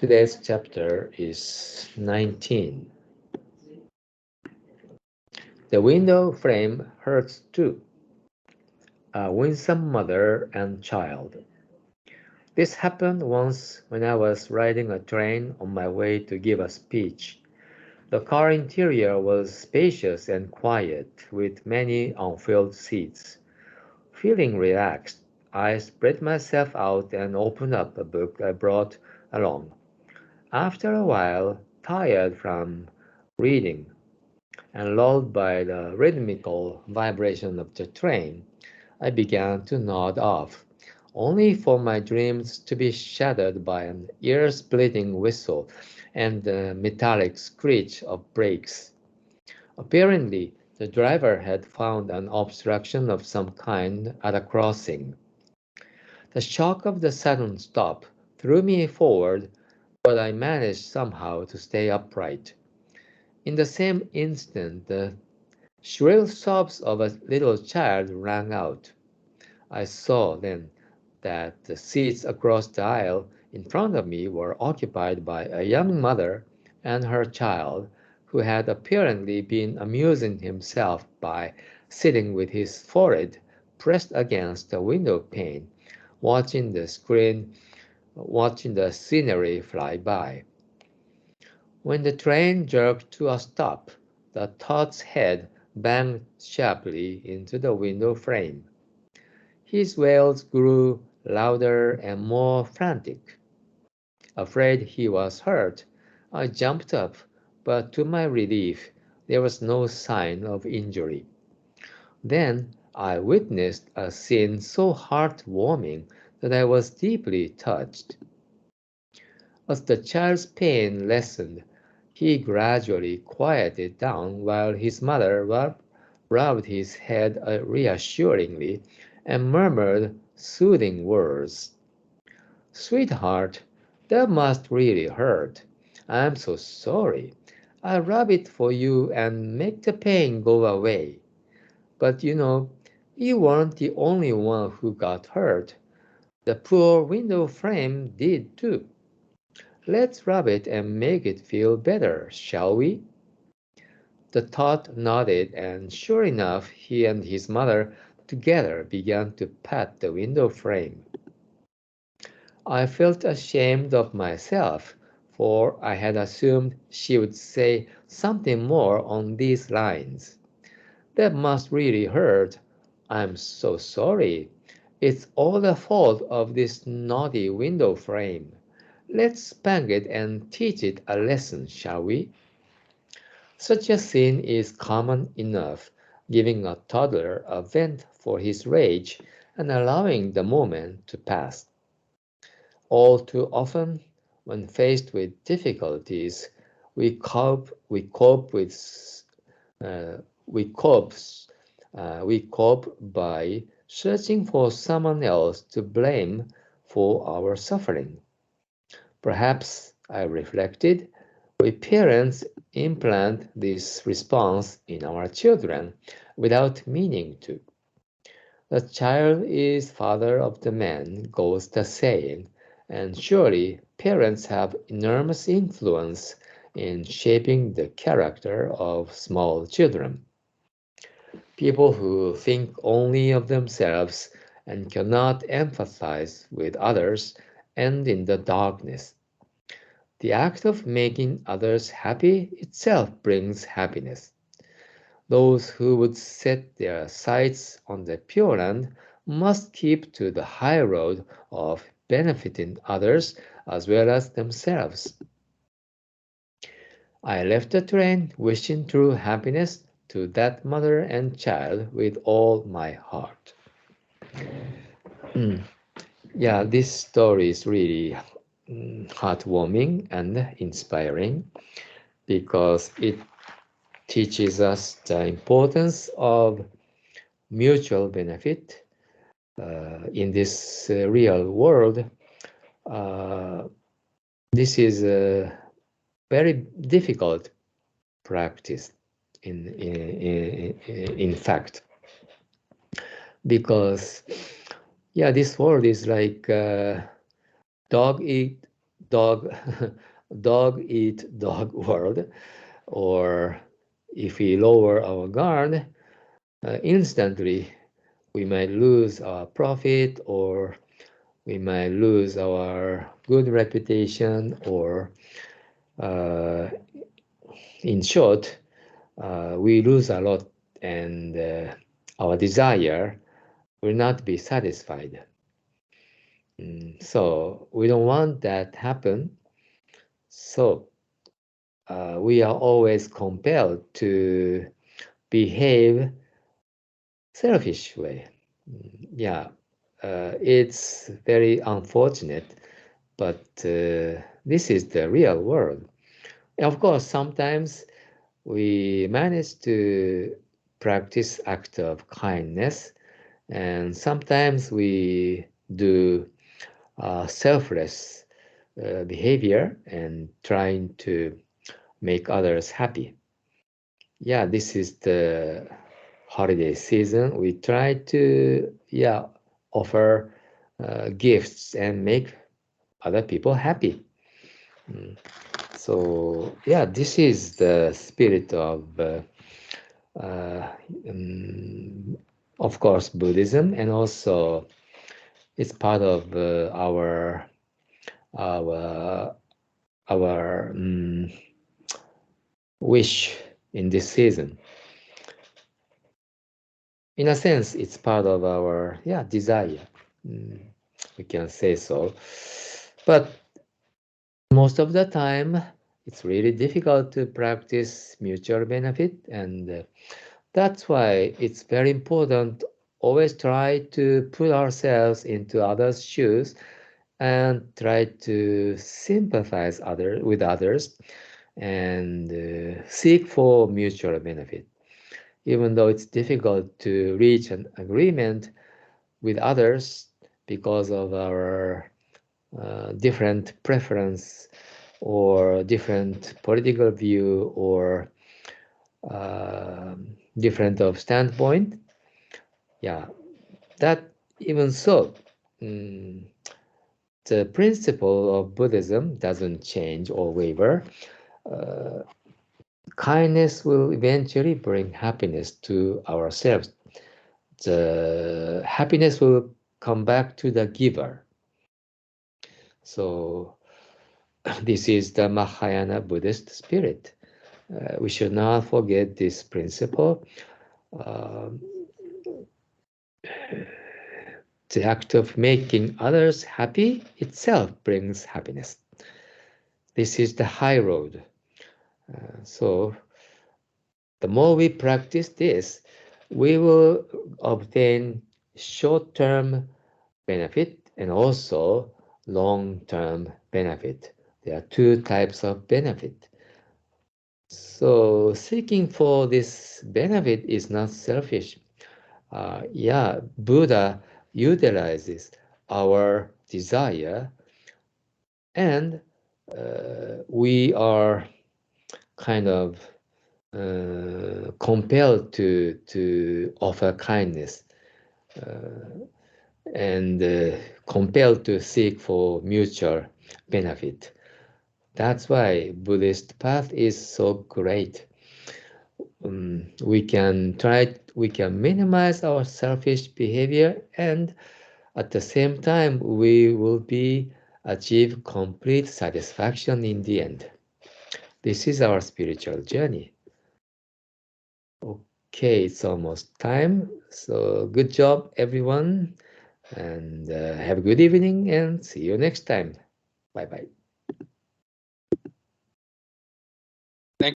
Today's chapter is 19. The window frame hurts too. A winsome mother and child. This happened once when I was riding a train on my way to give a speech. The car interior was spacious and quiet, with many unfilled seats. Feeling relaxed, I spread myself out and opened up a book I brought along. After a while, tired from reading and lulled by the rhythmical vibration of the train, I began to nod off, only for my dreams to be shattered by an ear-splitting whistle and the metallic screech of brakes. Apparently, the driver had found an obstruction of some kind at a crossing. The shock of the sudden stop threw me forward, but I managed somehow to stay upright. In the same instant, the shrill sobs of a little child rang out. I saw then that the seats across the aisle in front of me were occupied by a young mother and her child, who had apparently been amusing himself by sitting with his forehead pressed against the window pane, watching the screen, watching the scenery fly by. When the train jerked to a stop, the tot's head banged sharply into the window frame. His wails grew louder and more frantic. Afraid he was hurt, I jumped up, but to my relief, there was no sign of injury. Then I witnessed a scene so heartwarming that I was deeply touched. As the child's pain lessened, he gradually quieted down while his mother rubbed his head reassuringly and murmured soothing words. "Sweetheart, that must really hurt. I'm so sorry. I'll rub it for you and make the pain go away. But you weren't the only one who got hurt. The poor window frame did too. Let's rub it and make it feel better, shall we?" The tot nodded, and sure enough, he and his mother together began to pat the window frame. I felt ashamed of myself, for I had assumed she would say something more on these lines. "That must really hurt. I'm so sorry. It's all the fault of this naughty window frame. Let's spank it and teach it a lesson, shall we?" Such a scene is common enough, giving a toddler a vent for his rage and allowing the moment to pass. All too often, when faced with difficulties, we cope with uh, we cope we cope by searching for someone else to blame for our suffering. Perhaps, I reflected, we parents implant this response in our children without meaning to. "The child is father of the man," goes the saying, and surely parents have enormous influence in shaping the character of small children. People who think only of themselves and cannot empathize with others end in the darkness. The act of making others happy itself brings happiness. Those who would set their sights on the Pure Land must keep to the high road of benefiting others as well as themselves. I left the train wishing true happiness to that mother and child with all my heart. Mm. Yeah, this story is really heartwarming and inspiring because it teaches us the importance of mutual benefit in this real world. Uh, this is a very difficult practice in fact, because yeah, this world is like dog eat dog dog eat dog world, or if we lower our guard, instantly we might lose our profit, or we might lose our good reputation, or uh, in short, we lose a lot, and our desire will not be satisfied. So we don't want that happen. So we are always compelled to behave selfish way. Yeah, it's very unfortunate, but this is the real world. Of course, sometimes we manage to practice act of kindness, and sometimes we do selfless behavior and trying to make others happy. Yeah, this is the holiday season. We try to offer gifts and make other people happy. Mm. So yeah, this is the spirit uh, um, of course, Buddhism, and also it's part of our our wish in this season. In a sense, it's part of our desire. Mm, we can say so. But most of the time, it's really difficult to practice mutual benefit, and that's why it's very important always try to put ourselves into others' shoes and try to sympathize with others and seek for mutual benefit. Even though it's difficult to reach an agreement with others because of our different preference or different political view or uh, different of standpoint. Yeah, that even so, mm, the principle of Buddhism doesn't change or waver. Uh, Kindness will eventually bring happiness to ourselves. The happiness will come back to the giver. So this is the Mahayana Buddhist spirit. We should not forget this principle. Um, the act of making others happy itself brings happiness. This is the high road. So the more we practice this, we will obtain short-term benefit and also long-term benefit. There are two types of benefit. So seeking for this benefit is not selfish. Buddha utilizes our desire, and we are kind of compelled to offer kindness and compelled to seek for mutual benefit. That's why Buddhist path is so great. We can minimize our selfish behavior, and at the same time we will be achieve complete satisfaction in the end. This is our spiritual journey. Okay, it's almost time. So good job, everyone, and have a good evening, and see you next time. Bye bye.